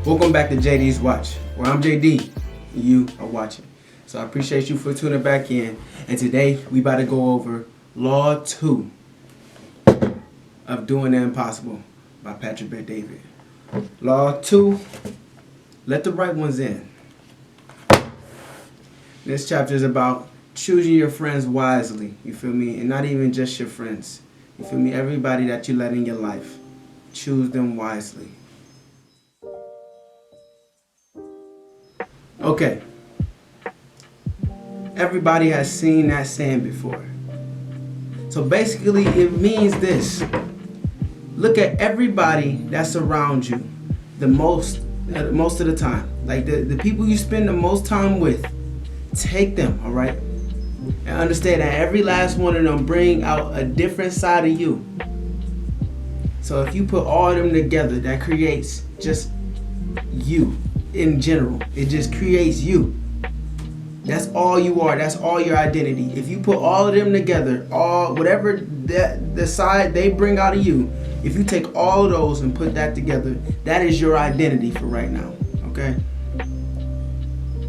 Welcome back to JD's Watch, where I'm JD and you are watching. So I appreciate you for tuning back in. And today we about to go over Law 2 of Doing the Impossible by Patrick Bet-David. Law 2, let the right ones in. This chapter is about choosing your friends wisely, you feel me? And not even just your friends. You feel me? Everybody that you let in your life, choose them wisely. Okay. Everybody has seen that saying before. So basically it means this. Look at everybody that's around you the most of the time. Like the people you spend the most time with, take them, all right? And understand that every last one of them bring out a different side of you. So if you put all of them together, that creates just you in general. It just creates you. That's all you are. That's all your identity. If you put all of them together, whatever the side they bring out of you, if you take all of those and put that together, that is your identity for right now. Okay?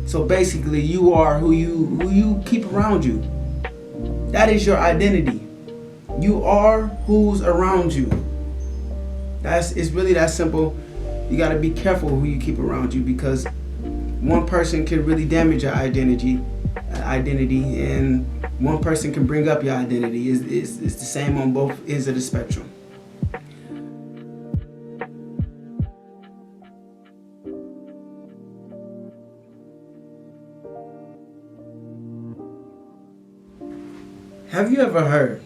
So basically, you are who you keep around you. That is your identity. You are who's around you. It's really that simple. You got to be careful who you keep around you, because one person can really damage your identity, and one person can bring up your identity. It's the same on both ends of the spectrum. Have you ever heard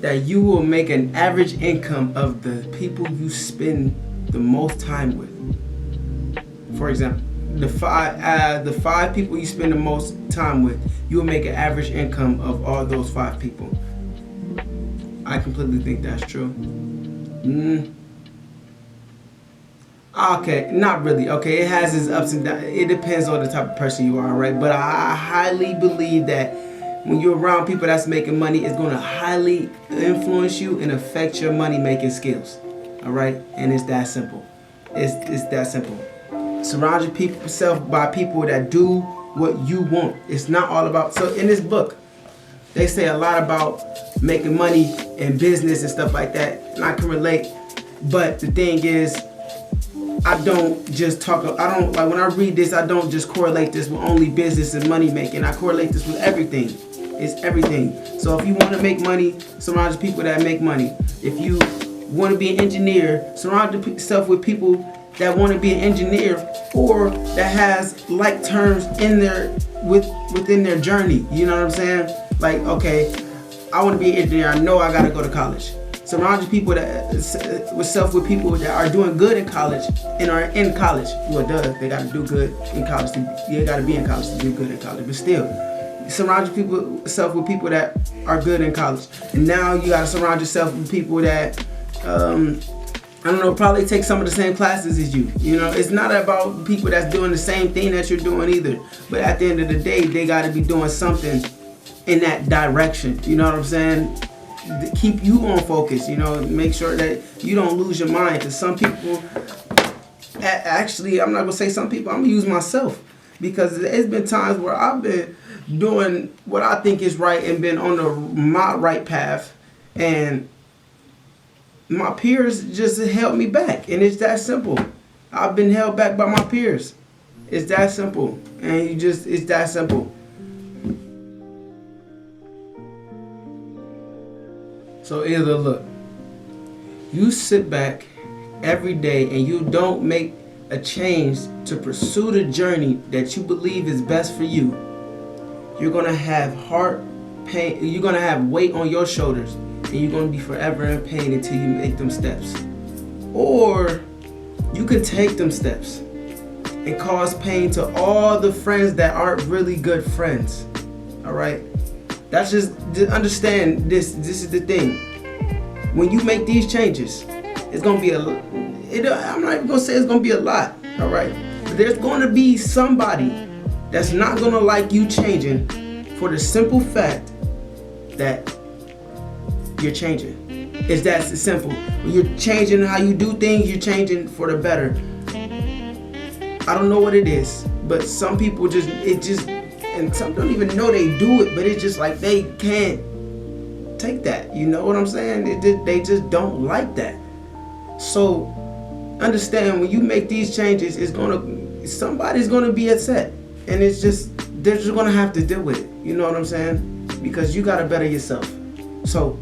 that you will make an average income of the people you spend the most time with? For example, the five people you spend the most time with, you will make an average income of all those 5 people. I completely think that's true. Okay, not really. Okay, it has its ups and downs. It depends on the type of person you are, right? But I highly believe that when you're around people that's making money, it's going to highly influence you and affect your money-making skills. All right? And it's that simple. It's that simple. Surround yourself by people that do what you want. It's not all about... So in this book, they say a lot about making money and business and stuff like that. And I can relate. But the thing is, I don't like when I read this, I don't just correlate this with only business and money making. I correlate this with everything. It's everything. So if you want to make money, surround yourself with people that make money. If you want to be an engineer, surround yourself with people that want to be an engineer or that has like terms within their journey. You know what I'm saying? Like, okay, I want to be an engineer. I know I got to go to college. Surround yourself with people that are doing good in college and are in college. Well, they got to do good in college. You got to be in college to do good in college. But still, surround yourself with people that are good in college. And now you got to surround yourself with people that, I don't know, probably take some of the same classes as you. You know, it's not about people that's doing the same thing that you're doing either. But at the end of the day, they got to be doing something in that direction. You know what I'm saying? Keep you on focus, you know, make sure that you don't lose your mind. Because some people, actually, I'm not going to say some people, I'm going to use myself. Because there's been times where I've been doing what I think is right and been on my right path. And my peers just held me back. And it's that simple. I've been held back by my peers. It's that simple. And it's that simple. So either look, you sit back every day and you don't make a change to pursue the journey that you believe is best for you, you're going to have heart pain, you're going to have weight on your shoulders, and you're going to be forever in pain until you make them steps. Or you can take them steps and cause pain to all the friends that aren't really good friends. All right? That's just understand this. This is the thing. When you make these changes, it's gonna be I'm not even gonna say it's gonna be a lot. All right, but there's gonna be somebody that's not gonna like you changing for the simple fact that you're changing. It's that simple. When you're changing how you do things, you're changing for the better. I don't know what it is, but some people and some don't even know they do it, but it's just like they can't take that. You know what I'm saying? They just don't like that. So understand, when you make these changes, somebody's gonna be upset, and they're just gonna have to deal with it. You know what I'm saying? Because you gotta better yourself. So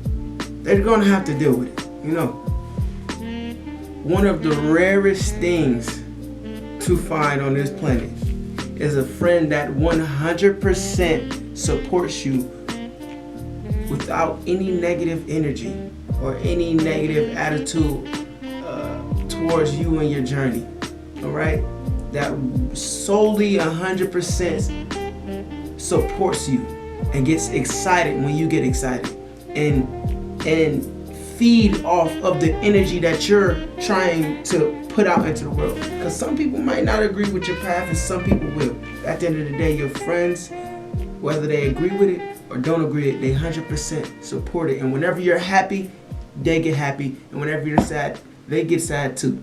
they're gonna have to deal with it. You know, one of the rarest things to find on this planet is a friend that 100% supports you without any negative energy or any negative attitude towards you and your journey. All right, that solely 100% supports you and gets excited when you get excited, and feed off of the energy that you're trying to put out into the world. Because some people might not agree with your path, and some people will. At the end of the day, your friends, whether they agree with it or don't agree with it, they 100% support it. And whenever you're happy, they get happy, and whenever you're sad, they get sad too.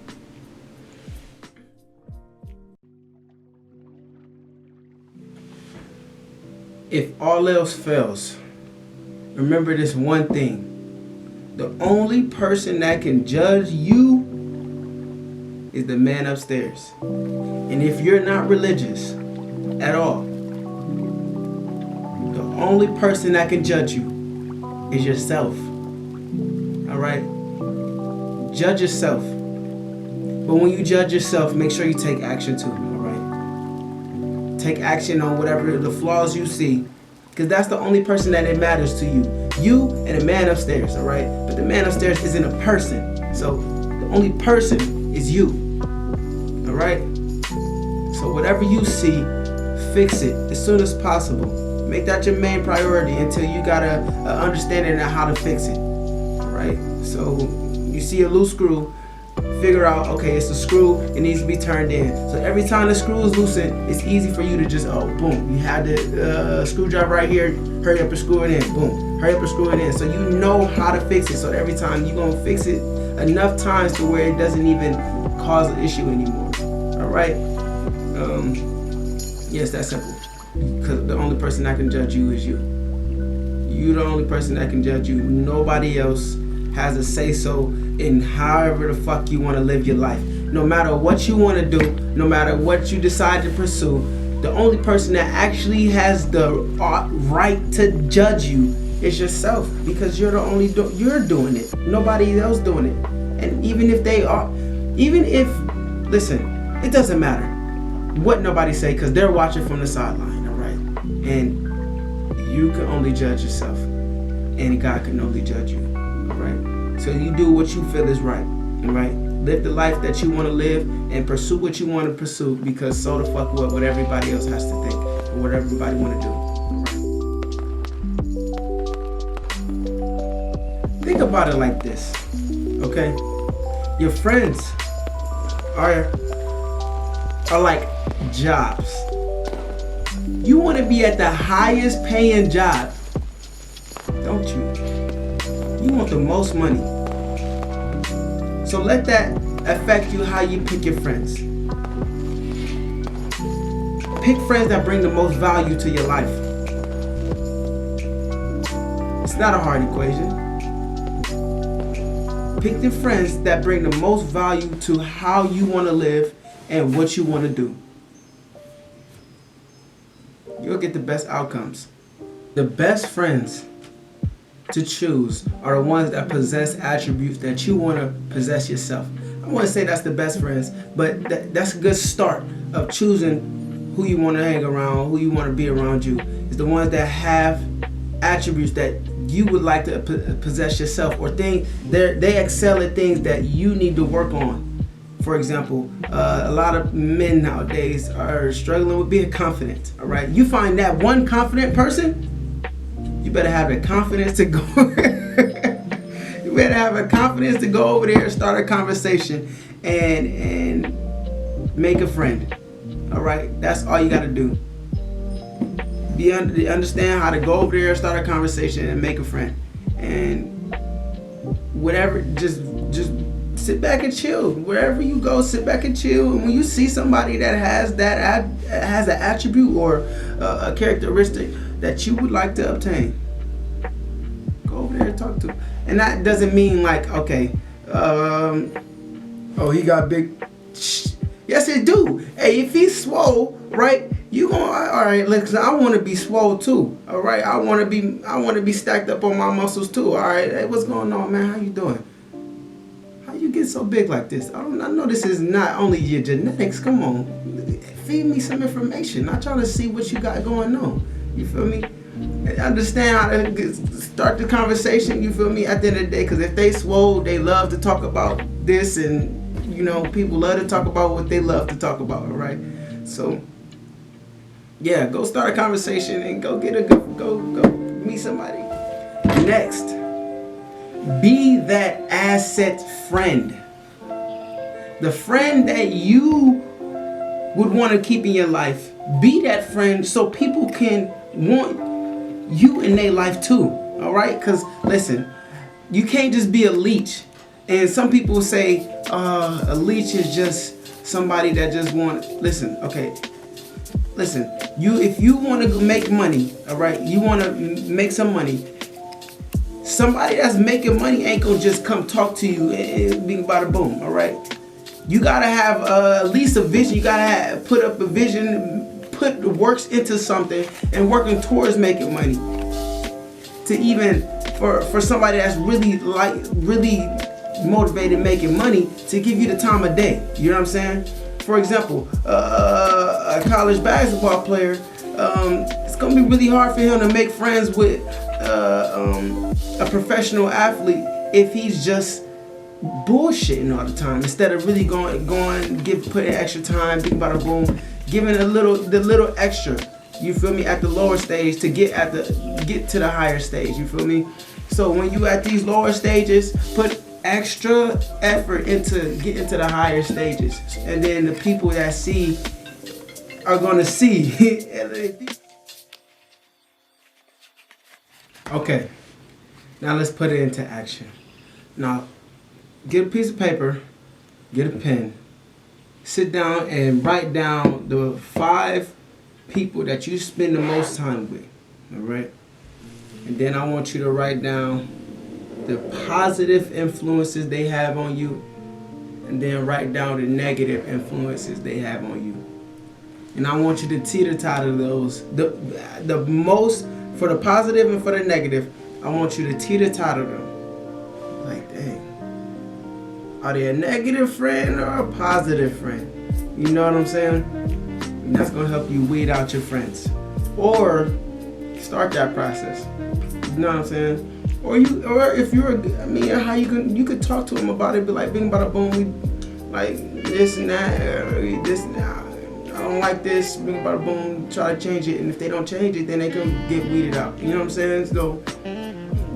If all else fails, remember this one thing. The only person that can judge you is the man upstairs. And if you're not religious at all, the only person that can judge you is yourself. All right? Judge yourself. But when you judge yourself, make sure you take action too. All right? Take action on whatever the flaws you see, because that's the only person that it matters to you. You and the man upstairs, all right? But the man upstairs isn't a person. So the only person is you, all right? So whatever you see, fix it as soon as possible. Make that your main priority until you got a understanding of how to fix it, all right? So you see a loose screw, figure out, okay, it's a screw, it needs to be turned in. So every time the screw is loosened, it's easy for you to just, boom, you have the screwdriver right here, hurry up and screw it in, boom, hurry up and screw it in. So you know how to fix it, so every time you're gonna fix it enough times to where it doesn't even cause an issue anymore, all right? Yes, that's simple, because the only person that can judge you is you. You're the only person that can judge you. Nobody else has a say-so in however the fuck you want to live your life. No matter what you want to do, no matter what you decide to pursue, the only person that actually has the right to judge you is yourself, because you're the only you're doing it. Nobody else doing it. And listen, it doesn't matter what nobody say, because they're watching from the sideline, all right? And you can only judge yourself, and God can only judge you, all right? So you do what you feel is right, all right? Live the life that you want to live and pursue what you want to pursue, because so the fuck what everybody else has to think or what everybody want to do, all right? Think about it like this, okay? Your friends are like jobs. You want to be at the highest paying job, don't you? You want the most money. So let that affect you how you pick your friends. Pick friends that bring the most value to your life. It's not a hard equation. Pick the friends that bring the most value to how you want to live and what you want to do. You'll get the best outcomes. The best friends to choose are the ones that possess attributes that you want to possess yourself. I want to say that's the best friends, but that's a good start of choosing who you want to hang around, who you want to be around you. Is the ones that have attributes that you would like to possess yourself, or they excel at things that you need to work on. For example, a lot of men nowadays are struggling with being confident, all right? You find that one confident person, you better have the confidence to go. You better have a confidence to go over there and start a conversation and make a friend. All right, that's all you got to do. Understand how to go over there, start a conversation, and make a friend. And whatever, just sit back and chill. Wherever you go, sit back and chill. And when you see somebody that has an attribute or a characteristic that you would like to obtain, go over there and talk to him. And that doesn't mean like, okay, oh, he got big. Yes, it do. Hey, if he's swole, right? You gonna, all right? Listen, I want to be swole too. All right, I want to be stacked up on my muscles too. All right, hey, what's going on, man? How you doing? How you get so big like this? I know this is not only your genetics. Come on, feed me some information. I'm trying to see what you got going on. You feel me? Understand how to start the conversation. You feel me? At the end of the day, because if they swole, they love to talk about this, and you know, people love to talk about what they love to talk about. All right, so yeah, go start a conversation and go meet somebody. Next, be that asset friend. The friend that you would want to keep in your life. Be that friend so people can want you in their life too. All right? Because listen, you can't just be a leech. And some people say a leech is just somebody that just want. Listen, okay. Listen, if you want to make money, all right, you want to make some money. Somebody that's making money ain't gonna just come talk to you and bing bada boom, all right? You gotta have at least a vision. You gotta put up a vision, put the works into something, and working towards making money. To even for somebody that's really motivated making money, to give you the time of day. You know what I'm saying? For example, a college basketball player, it's gonna be really hard for him to make friends with a professional athlete if he's just bullshitting all the time instead of really putting extra time, think about a boom, giving the little extra. You feel me? At the lower stage to get to the higher stage. You feel me? So when you at these lower stages, put extra effort into getting to the higher stages, and then the people that see are gonna see. Okay, now let's put it into action. Now, get a piece of paper, get a pen, sit down and write down the 5 people that you spend the most time with. All right, and then I want you to write down the positive influences they have on you, and then write down the negative influences they have on you. And I want you to teeter-totter those. The most, for the positive and for the negative, I want you to teeter-totter them. Like, dang, are they a negative friend or a positive friend? You know what I'm saying? And that's gonna help you weed out your friends. Or start that process. You know what I'm saying? Or if you're, how you could talk to them about it, be like, bing bada boom, we like this and that, this and that. I don't like this, bing bada boom, try to change it, and if they don't change it, then they can get weeded out. You know what I'm saying? So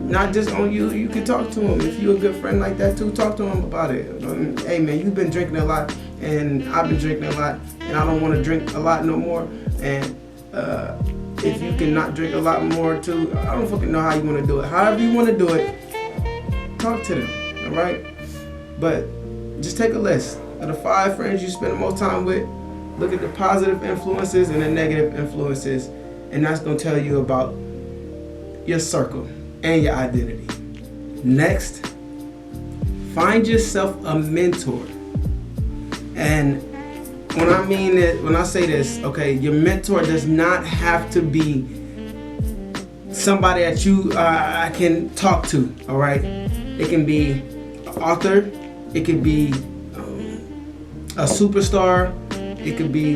not just on you, you can talk to them. If you're a good friend like that too, talk to them about it. Hey man, you've been drinking a lot, and I've been drinking a lot, and I don't want to drink a lot no more. And if you can not drink a lot more too, I don't fucking know how you want to do it. However you want to do it, talk to them, all right? But just take a list of the 5 friends you spend the most time with. Look at the positive influences and the negative influences, and that's going to tell you about your circle and your identity. Next, find yourself a mentor. And when I say this, okay, your mentor does not have to be somebody that you can talk to, all right? It can be an author, it could be a superstar, it could be,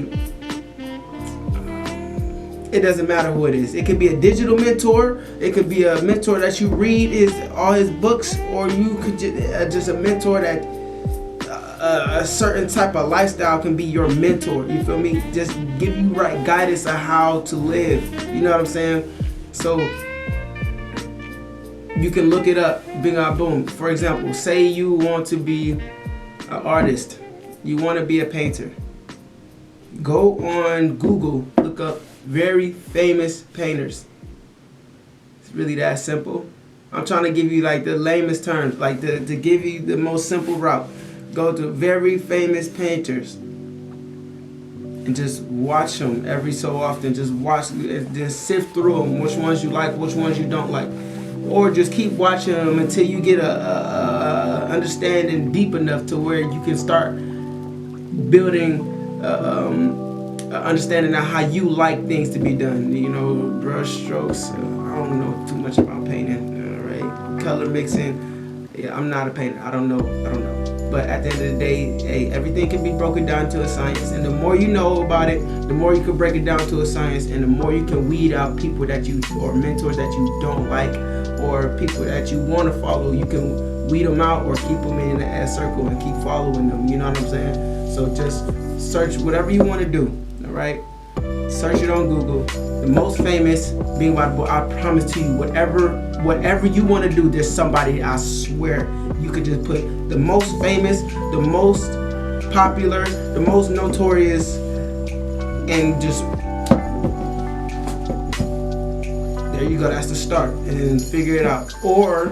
it doesn't matter who it is. It could be a digital mentor, it could be a mentor that you read all his books, or you could just a mentor that a certain type of lifestyle can be your mentor. You feel me? Just give you right guidance on how to live. You know what I'm saying? So you can look it up. Bing boom. For example, say you want to be an artist. You want to be a painter. Go on Google, look up very famous painters. It's really that simple. I'm trying to give you like the lamest terms, like to give you the most simple route. Go to very famous painters and just watch them every so often. Just watch, just sift through them, which ones you like, which ones you don't like. Or just keep watching them until you get a understanding deep enough to where you can start building understanding of how you like things to be done. You know, brush strokes. I don't know too much about painting. Right? Color mixing. Yeah, I'm not a painter. I don't know. But at the end of the day, hey, everything can be broken down to a science. And the more you know about it, the more you can break it down to a science, and the more you can weed out people that you, or mentors that you don't like, or people that you want to follow. You can weed them out or keep them in a circle and keep following them. You know what I'm saying? So just search whatever you want to do. All right? Search it on Google. The most famous being by the book. I promise to you, whatever you want to do, there's somebody. I swear, you could just put the most famous, the most popular, the most notorious, and just there you go. That's the start, and figure it out. Or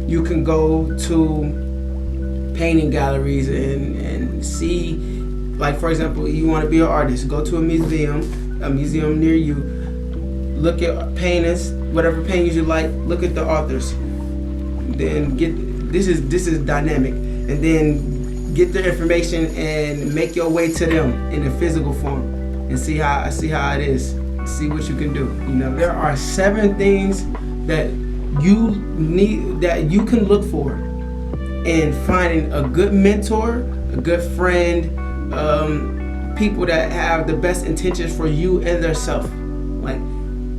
you can go to painting galleries and see, like for example, you want to be an artist, go to a museum near you. Look at paintings, whatever paintings you like. Look at the authors. Then this is dynamic, and then get their information and make your way to them in a physical form, and see how it is. See what you can do. You know, there are 7 things that you need, that you can look for in finding a good mentor, a good friend, people that have the best intentions for you and their self. Like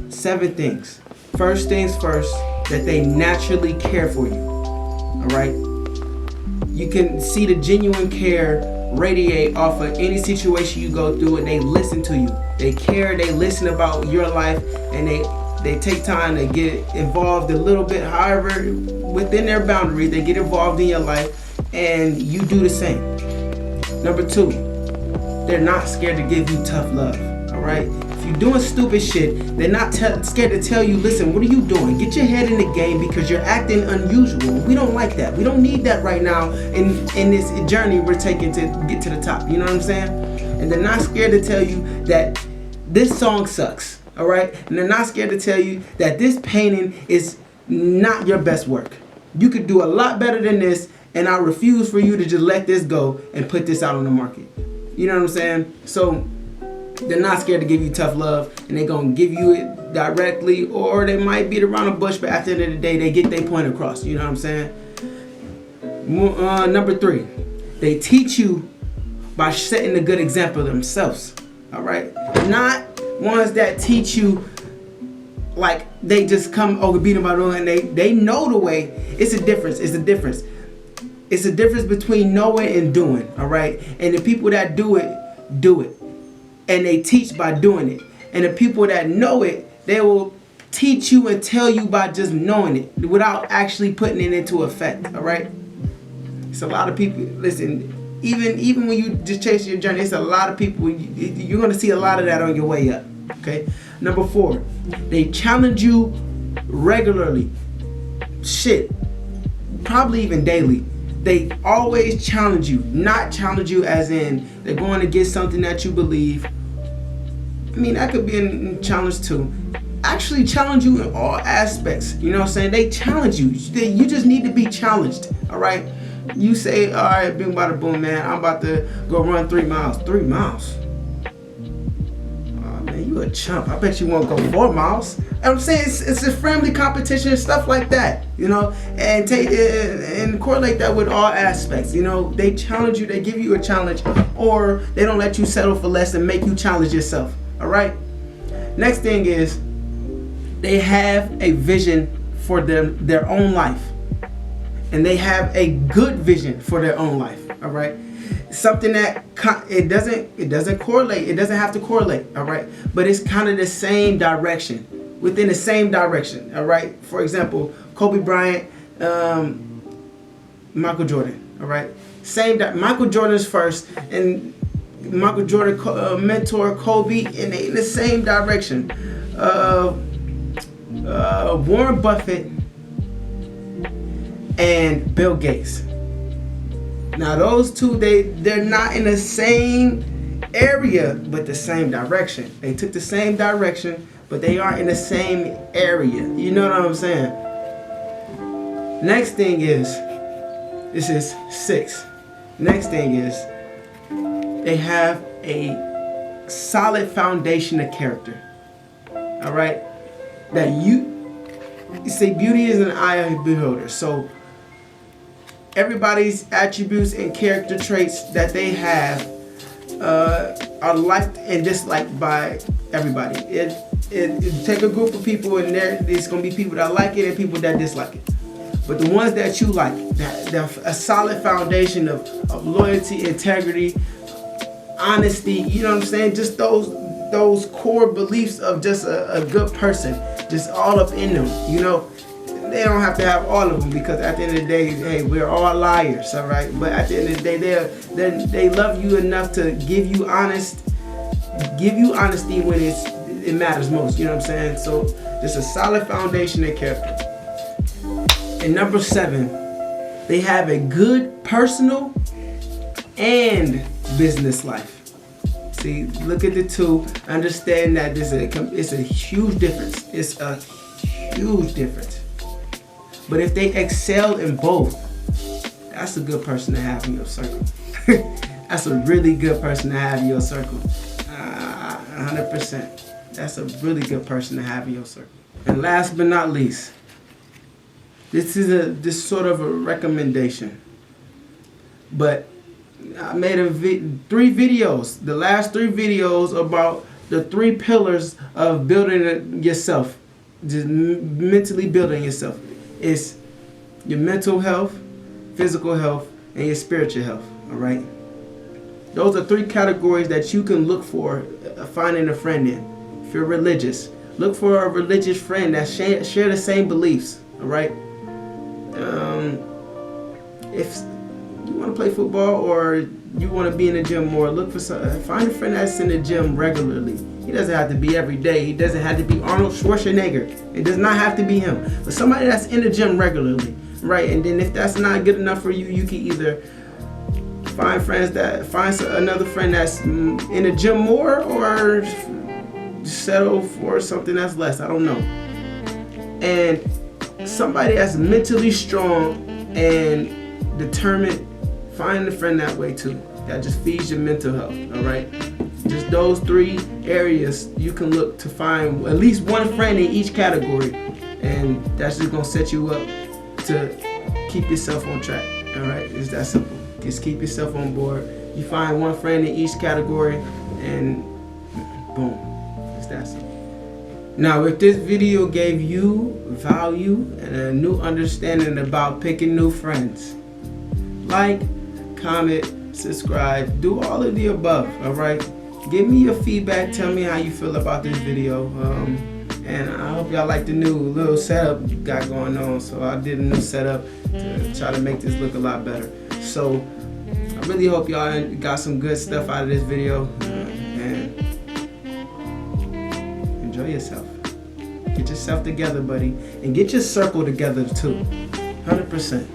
7 things. First things first, that they naturally care for you. All right? You can see the genuine care radiate off of any situation you go through, and they listen to you. They care, they listen about your life, and they take time to get involved a little bit, however, within their boundaries, they get involved in your life, and you do the same. Number 2, they're not scared to give you tough love. All right? If you're doing stupid shit, they're not scared to tell you, listen, what are you doing? Get your head in the game because you're acting unusual. We don't like that. We don't need that right now in this journey we're taking to get to the top. You know what I'm saying? And they're not scared to tell you that this song sucks. All right? And they're not scared to tell you that this painting is not your best work. You could do a lot better than this, and I refuse for you to just let this go and put this out on the market. You know what I'm saying? So they're not scared to give you tough love, and they're going to give you it directly, or they might beat around the bush, but at the end of the day, they get their point across. You know what I'm saying? Number 3, they teach you by setting a good example themselves. All right? Not ones that teach you like they just come beat them by the and they know the way. It's a difference. It's a difference between knowing and doing. All right? And the people that do it, and they teach by doing it. And the people that know it, they will teach you and tell you by just knowing it without actually putting it into effect. All right? It's a lot of people. Listen, even when you just chase your journey, it's a lot of people. You're going to see a lot of that on your way up. Okay? Number 4, they challenge you regularly. Shit. Probably even daily. They always challenge you. Not challenge you as in they're going to get something that you believe. I mean, that could be a challenge too. Actually challenge you in all aspects. You know what I'm saying? They challenge you. You just need to be challenged. All right? You say, all right, boom, bada boom, man. I'm about to go run 3 miles. 3 miles? Oh, man, you a chump. I bet you won't go 4 miles. I'm saying it's a friendly competition and stuff like that, you know, and take and correlate that with all aspects. You know, they challenge you, they give you a challenge, or they don't let you settle for less and make you challenge yourself. All right. Next thing is they have a vision for their own life, and they have a good vision for their own life. All right. Something that it doesn't correlate. It doesn't have to correlate. All right. But it's kind of the same direction. Within the same direction, all right? For example, Kobe Bryant, Michael Jordan, all right? Michael Jordan's first, and Michael Jordan mentor Kobe in the same direction. Warren Buffett and Bill Gates. Now those two, they're not in the same area, but the same direction. They took the same direction, but they aren't in the same area. You know what I'm saying? Next thing is, this is 6. Next thing is, they have a solid foundation of character. All right? That you say beauty is an eye of the beholder. So everybody's attributes and character traits that they have are liked and disliked by everybody. It take a group of people, and there's gonna be people that like it and people that dislike it. But the ones that you like, that a solid foundation of loyalty, integrity, honesty, you know what I'm saying? Just those core beliefs of just a good person, just all up in them, you know. They don't have to have all of them, because at the end of the day, hey, we're all liars, all right? But at the end of the day, they love you enough to give you honesty when it matters most, you know what I'm saying? So just a solid foundation of character. And number 7, they have a good personal and business life. See, look at the two. Understand that it's a huge difference. It's a huge difference. But if they excel in both, that's a good person to have in your circle. That's a really good person to have in your circle. 100%. That's a really good person to have in your circle. And last but not least, this is this sort of a recommendation. But I made 3 videos. The last 3 videos about the 3 pillars of building yourself, just mentally building yourself. It's your mental health, physical health, and your spiritual health. All right. Those are 3 categories that you can look for finding a friend in. If you're religious, look for a religious friend that share the same beliefs. All right. If you want to play football or you want to be in the gym more, find a friend that's in the gym regularly. He doesn't have to be every day. He doesn't have to be Arnold Schwarzenegger. It does not have to be him. But somebody that's in the gym regularly, right? And then if that's not good enough for you, you can either find another friend that's in the gym more, or settle for something that's less. I don't know. And somebody that's mentally strong and determined, find a friend that way too. That just feeds your mental health. All right. Just those 3 areas you can look to find at least one friend in each category, and that's just gonna set you up to keep yourself on track. All right, it's that simple. Just keep yourself on board. You find one friend in each category, and boom, it's that simple. Now, if this video gave you value and a new understanding about picking new friends, like, comment, subscribe, do all of the above. All right. Give me your feedback. Tell me how you feel about this video. And I hope y'all like the new little setup we got going on. So I did a new setup to try to make this look a lot better. So I really hope y'all got some good stuff out of this video. And enjoy yourself. Get yourself together, buddy. And get your circle together too. 100%.